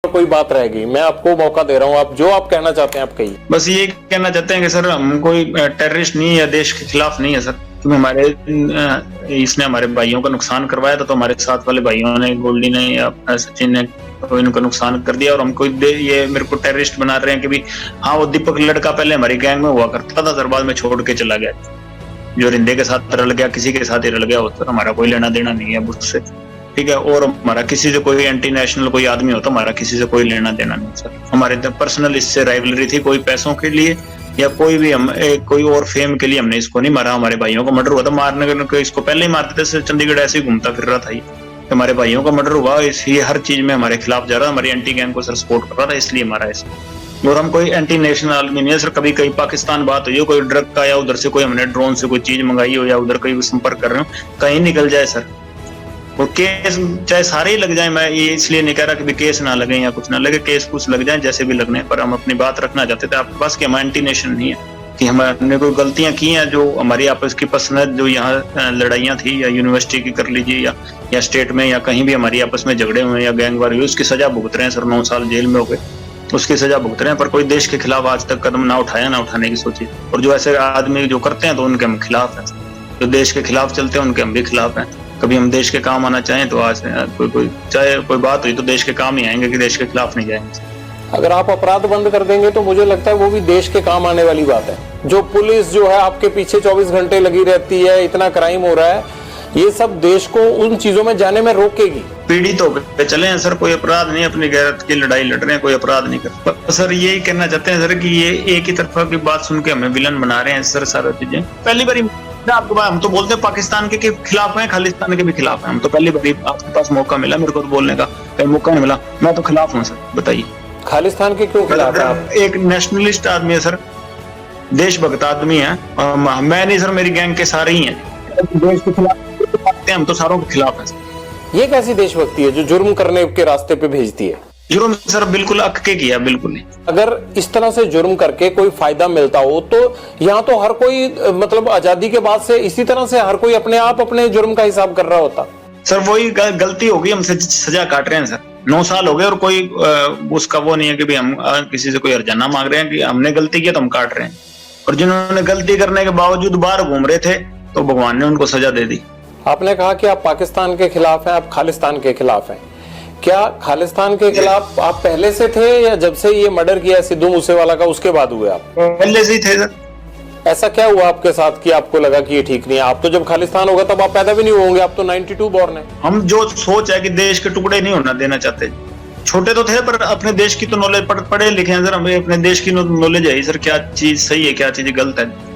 कोई बात रह गई, मैं आपको मौका दे रहा हूँ, आप जो आप कहना चाहते हैं आप कहिए। बस ये कहना चाहते हैं कि सर हम कोई टेररिस्ट नहीं है, देश के खिलाफ नहीं है सर। क्योंकि इसने हमारे भाइयों का नुकसान करवाया था, तो हमारे साथ वाले भाइयों ने, गोल्डी ने या सचिन ने, तो इनको नुकसान कर दिया और हमको ये मेरे को टेररिस्ट बना रहे हैं कि भी हाँ वो दीपक लड़का पहले हमारी गैंग में हुआ करता था सर, बाद में छोड़ के चला गया। जो रिंदे के साथ रल गया, किसी के साथ ही रल गया हो तो हमारा कोई लेना देना नहीं है उससे, ठीक है। और हमारा किसी से कोई एंटी नेशनल कोई आदमी हो तो हमारा किसी से कोई लेना देना नहीं सर। हमारे पर्सनल इससे राइवलरी थी, कोई पैसों के लिए या कोई भी कोई और फेम के लिए हमने इसको नहीं मारा। हमारे भाइयों का मर्डर हुआ था, मारने को इसको पहले ही मारते थे, चंडीगढ़ ऐसे ही घूमता फिर रहा था ये। हमारे भाइयों का मर्डर हुआ, इसलिए हर चीज में हमारे खिलाफ जा रहा, हमारी एंटी गैंग को सर सपोर्ट कर रहा था, इसलिए मारा इसको। और हम कोई एंटी नेशनल आदमी नहीं है सर। कभी कहीं पाकिस्तान बात हुई हो, कोई ड्रग का या उधर से कोई हमने ड्रोन से कोई चीज मंगाई हो या उधर कोई संपर्क कर रहे हो, कहीं निकल जाए सर वो केस, चाहे सारे ही लग जाए। मैं ये इसलिए नहीं कह रहा कि भी केस ना लगे या कुछ ना लगे, केस कुछ लग जाए जैसे भी लगने, पर हम अपनी बात रखना चाहते थे आपके पास कि हम एंटी नेशन नहीं है, कि हमने कोई गलतियां की हैं जो हमारी आपस की पसंद, जो यहाँ लड़ाइयाँ थी या यूनिवर्सिटी की कर लीजिए या स्टेट में या कहीं भी हमारी आपस में झगड़े हुए या गैंगवार हुई, उसकी सजा भुगत रहे हैं सर। 9 साल जेल में हो गए, उसकी सजा भुगत रहे हैं, पर कोई देश के खिलाफ आज तक कदम ना उठाया, ना उठाने की सोची। और जो ऐसे आदमी जो करते हैं तो उनके हम खिलाफ हैं, जो देश के खिलाफ चलते हैं उनके हम भी खिलाफ हैं। कभी हम देश के काम आना चाहें तो आज कोई चाहे कोई बात हुई तो देश के काम ही आएंगे, कि देश के खिलाफ नहीं जाएंगे। अगर आप अपराध बंद कर देंगे तो मुझे लगता है वो भी देश के काम आने वाली बात है। जो पुलिस जो है आपके पीछे 24 घंटे लगी रहती है, इतना क्राइम हो रहा है, ये सब देश को उन चीजों में जाने में रोकेगी। पीड़ित होकर चले हैं सर, कोई अपराध नहीं, अपनी गैरत की लड़ाई लड़ रहे हैं, कोई अपराध नहीं कर सर। यही कहना चाहते हैं सर कि ये एक ही तरफा की बात सुन के हमें विलन बना रहे हैं सर सारा चीजें। पहली बार आपको बात, हम तो बोलते हैं पाकिस्तान के खिलाफ हैं, खालिस्तान के भी खिलाफ हैं। हम तो पहली बार आपके पास मौका मिला, मेरे को तो बोलने का कहीं मौका नहीं मिला, मैं तो खिलाफ हूँ सर। बताइए खालिस्तान के क्यों खिलाफ है आप? एक नेशनलिस्ट आदमी है सर, देशभक्त आदमी है। मैं नहीं सर, मेरी गैंग के सारे ही हैं देश के खिलाफ, हम तो सारों के खिलाफ है। ये कैसी देशभक्ति है जो जुर्म करने के रास्ते पे भेजती है? जुर्म सर बिल्कुल अक के किया, बिल्कुल नहीं। अगर इस तरह से जुर्म करके कोई फायदा मिलता हो तो यहाँ तो हर कोई, मतलब आजादी के बाद से इसी तरह से हर कोई अपने आप अपने जुर्म का हिसाब कर रहा होता। सर वही गलती होगी, हमसे सजा काट रहे हैं सर। 9 साल हो गए और कोई उसका वो नहीं है कि भी हम किसी से कोई हर्जाना मांग रहे हैं कि हमने गलती किया तो हम काट रहे हैं। और जिन्होंने गलती करने के बावजूद बाहर घूम रहे थे तो भगवान ने उनको सजा दे दी। आपने कहा कि आप पाकिस्तान के खिलाफ हैं, आप खालिस्तान के खिलाफ हैं। क्या खालिस्तान के खिलाफ आप पहले से थे या जब से ये मर्डर किया सिद्धू मूसेवाला का उसके बाद हुए आप? पहले से ही थे सर। ऐसा क्या हुआ आपके साथ कि आपको लगा कि ये ठीक नहीं है? आप तो जब खालिस्तान होगा तब आप पैदा भी नहीं होंगे, आप तो 92 बॉर्न है। हम जो सोच है कि देश के टुकड़े नहीं होना देना चाहते, छोटे तो थे पर अपने देश की तो नॉलेज, पढ़े लिखे हैं सर, हमें अपने देश की नॉलेज है सर, क्या चीज सही है क्या चीज गलत है।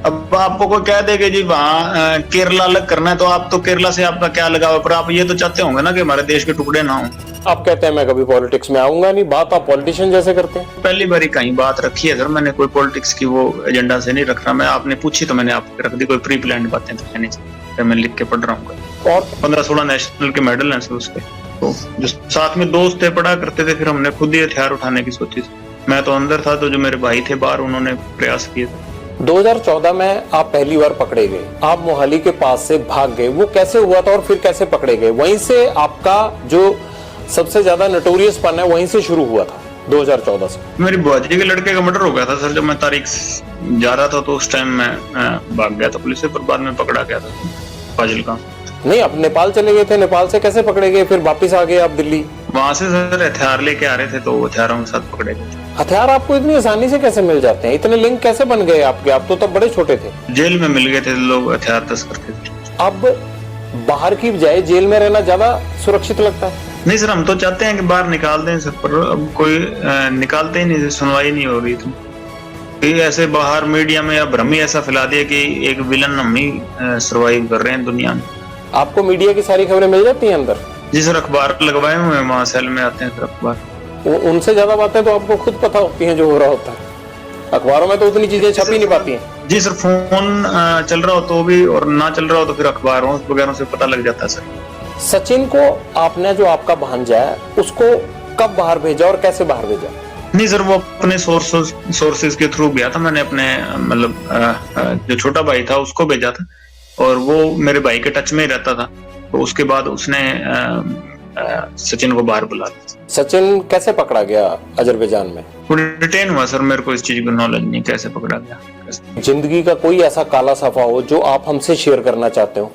अब आपको कोई कह देगा जी वहाँ केरला अलग करना है तो आप तो केरला से आपका क्या लगाव, पर आप ये तो चाहते होंगे ना कि हमारे देश के टुकड़े ना हो। आप कहते हैं मैं कभी पॉलिटिक्स में आऊंगा नहीं, बात आप पॉलिटिशियन जैसे करते हैं। पहली बार कहीं बात रखी है सर, मैंने कोई पॉलिटिक्स की वो एजेंडा से नहीं रख रहा। मैं आपने पूछी तो मैंने आपको रख दी, कोई प्री प्लान्ड बातें तो नहीं सर, मैं लिख के पढ़ रहा हूँ। और 15-16 नेशनल के मेडल हैं सर उसके। तो जो साथ में दोस्त थे पढ़ा करते थे, फिर हमने खुद ही हथियार उठाने की सोची। मैं तो अंदर था, तो जो मेरे भाई थे बाहर उन्होंने प्रयास किए थे। 2014 में आप पहली बार पकड़े गए, आप मोहाली के पास से भाग गए, वो कैसे हुआ था और फिर कैसे पकड़े गए? वहीं से आपका जो सबसे ज्यादा नोटोरियस पन है वहीं से शुरू हुआ था 2014 से। मेरी बुआजी के लड़के का मर्डर हो गया था सर, जब मैं तारीख जा रहा था तो उस टाइम मैं भाग गया था पुलिस से, पर बाद में पकड़ा गया था फाजिलका। नहीं, आप नेपाल चले गए थे, नेपाल से कैसे पकड़े गए? फिर वापिस आ गए आप दिल्ली? वहां से सर हथियार लेके आ रहे थे तो हथियारों के साथ पकड़े गए। हथियार आपको इतनी आसानी से कैसे मिल जाते हैं? इतने लिंक कैसे बन गए आपके? आप तो तब बड़े छोटे थे। जेल में मिल गए थे लोग, हथियार तस्कर थे। अब बाहर की बजाय जेल में रहना ज्यादा सुरक्षित लगता है? नहीं सर, हम तो चाहते हैं कि बाहर निकाल दें सर, पर अब कोई निकालते ही नहीं, सुनवाई नहीं हो रही। तो ऐसे बाहर मीडिया में या भ्रम ही ऐसा फैला दिया कि एक विलन हम ही सर्वाइव कर रहे हैं दुनिया में। आपको मीडिया की सारी खबरें मिल जाती हैं अंदर? जी सर, अखबार लगवाए हुए हैं, वहाँ सेल में आते हैं सर अखबार। उनसे ज्यादा बातें तो आपको खुद पता होती हैं जो हो रहा होता है। अखबारों में तो उतनी चीजें छप ही नहीं पाती हैं। जी सर, फोन चल रहा हो तो भी और ना चल रहा हो तो फिर अखबारों वगैरह से पता लग जाता है सर। सचिन को आपने, जो आपका भांजा है, उसको कब बाहर भेजा और कैसे बाहर भेजा? नहीं सर, वो अपने सोर्सेज के थ्रू गया था। मैंने अपने मतलब जो छोटा भाई था उसको भेजा था और वो मेरे भाई के टच में ही रहता था। तो उसके बाद उसने सचिन को बाहर बुला लिया। सचिन कैसे पकड़ा गया अजरबैजान में? वो डिटेन हुआ सर, मेरे को इस चीज की नॉलेज नहीं कैसे पकड़ा गया। जिंदगी का कोई ऐसा काला सफा हो जो आप हमसे शेयर करना चाहते हो?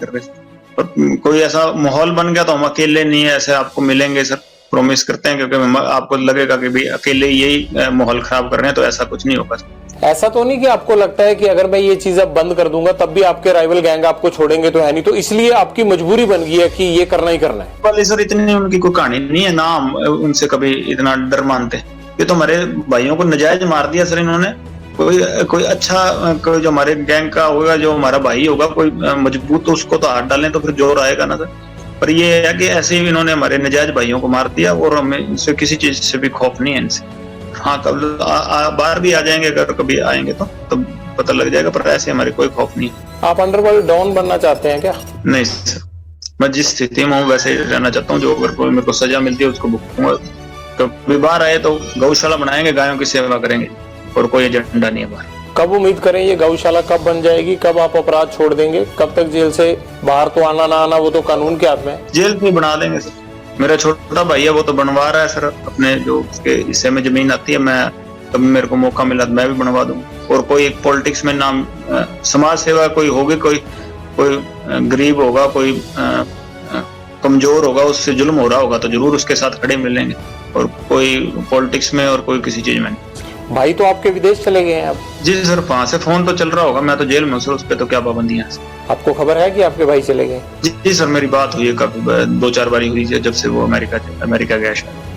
और कोई ऐसा माहौल बन गया तो हम अकेले नहीं है, ऐसे आपको मिलेंगे सर, प्रॉमिस करते हैं, क्योंकि आपको लगेगा कि भाई अकेले यही माहौल खराब कर रहे हैं, तो ऐसा कुछ नहीं होगा। ऐसा तो नहीं कि आपको लगता है कि अगर मैं ये चीज अब बंद कर दूंगा तब भी आपके राइवल गैंग आपको छोड़ेंगे तो है नहीं, तो इसलिए आपकी मजबूरी बन गई है कि ये करना ही करना है? वाले सर इतनी उनकी कोई कहानी नहीं है ना, हम उनसे कभी इतना डर मानते। ये तो हमारे भाइयों को नजायज मार दिया सर इन्होंने। कोई अच्छा कोई जो हमारे गैंग का होगा, जो हमारा भाई होगा कोई मजबूत, तो उसको तो हाथ डालें तो फिर जोर आएगा ना सर। पर ये है कि ऐसे ही इन्होंने हमारे नजायज भाइयों को मार दिया, और हमें इनसे किसी चीज से भी खौफ नहीं है इनसे। हाँ, कब बाहर भी आ जाएंगे, अगर कभी आएंगे तो पता लग जाएगा, पर ऐसे हमारे कोई खौफ नहीं है। आप अंडरवर्ल्ड डॉन बनना चाहते हैं क्या? नहीं सर, मैं जिस स्थिति में हूँ वैसे रहना चाहता हूँ। जो अगर कोई मेरे को सजा मिलती है उसको भुगतूंगा। कभी बाहर आए तो गौशाला बनाएंगे, गायों की सेवा करेंगे, और कोई एजेंडा नहीं है बाहर। कब उम्मीद करें ये गौशाला कब बन जाएगी? कब आप अपराध छोड़ देंगे? कब तक जेल से बाहर तो आना ना आना वो तो कानून के हाथ में है। जेल में बना देंगे सर। मेरा छोटा भाई है, वो तो बनवा रहा है सर, अपने जो उसके हिस्से में जमीन आती है। मैं कभी मेरे को मौका मिला तो मैं भी बनवा दूंगा। और कोई एक पॉलिटिक्स में नाम समाज सेवा कोई होगी, कोई गरीब होगा, कोई कमजोर होगा, उससे जुल्म हो रहा होगा तो जरूर उसके साथ खड़े मिलेंगे। और कोई पॉलिटिक्स में और कोई किसी चीज में नहीं। भाई तो आपके विदेश चले गए हैं अब? जी सर, वहां से फोन तो चल रहा होगा, मैं तो जेल में हूँ सर, उस पर तो क्या पाबंदियां हैं। आपको खबर है कि आपके भाई चले गए? जी सर, मेरी बात हुई है, काफी 2-4 बारी हुई है जब से वो अमेरिका गया।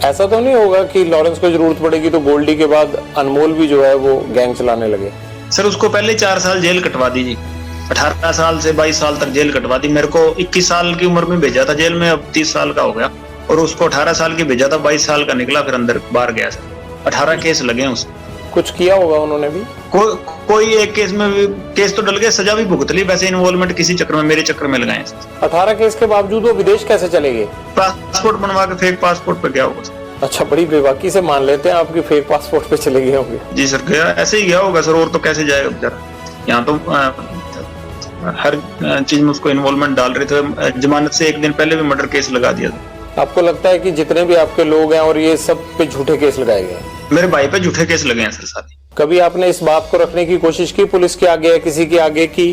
ऐसा तो नहीं होगा कि लॉरेंस को जरूरत पड़ेगी तो गोल्डी के बाद अनमोल भी जो है वो गैंग चलाने लगे? सर उसको पहले 4 साल जेल कटवा दीजिए, 18 साल से 22 साल तक जेल कटवा दी। मेरे को 21 साल की उम्र में भेजा था जेल में, अब 30 साल का हो गया। और उसको 18 साल की भेजा था, 22 साल का निकला, फिर अंदर बाहर गया सर। 18 केस लगे उसको। कुछ किया होगा उन्होंने भी? कोई एक केस में भी केस तो डल गए, सजा भी भुगत ली। वैसे इन्वॉल्वमेंट किसी चक्कर में, मेरे चक्कर में लगाए। 18 केस के बावजूद वो विदेश कैसे चले गए? पासपोर्ट बनवा के फेक पासपोर्ट पे गया होगा। अच्छा, बड़ी बेबाकी से मान लेते हैं आपकी फेक पासपोर्ट पे चले गए होंगे। जी सर, गया ऐसे ही गया होगा सर, और तो कैसे जाएगा बेचारा। यहाँ तो हर चीज में उसको इन्वॉल्वमेंट डाल रहे थे। जमानत से 1 दिन पहले भी मर्डर केस लगा दिया था। आपको लगता है कि जितने भी आपके लोग हैं और ये सब पे झूठे केस लगाए गए? मेरे भाई पे झूठे केस लगे हैं सर सारे। कभी आपने इस बात को रखने की कोशिश की पुलिस के आगे या किसी के आगे कि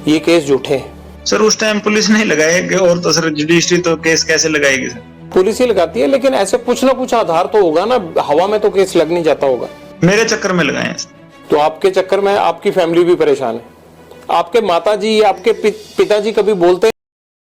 ये केस झूठे हैं? सर उस टाइम पुलिस नहीं लगाएगी, और तो सर जुडिशरी तो केस कैसे लगाएगी सर? पुलिस ही लगाती है, लेकिन ऐसे कुछ ना कुछ आधार तो होगा ना, हवा में तो केस लग नहीं जाता होगा। मेरे चक्कर में लगाए हैं। तो आपके चक्कर में आपकी फैमिली भी परेशान है? आपके माताजी या आपके पिताजी कभी बोलते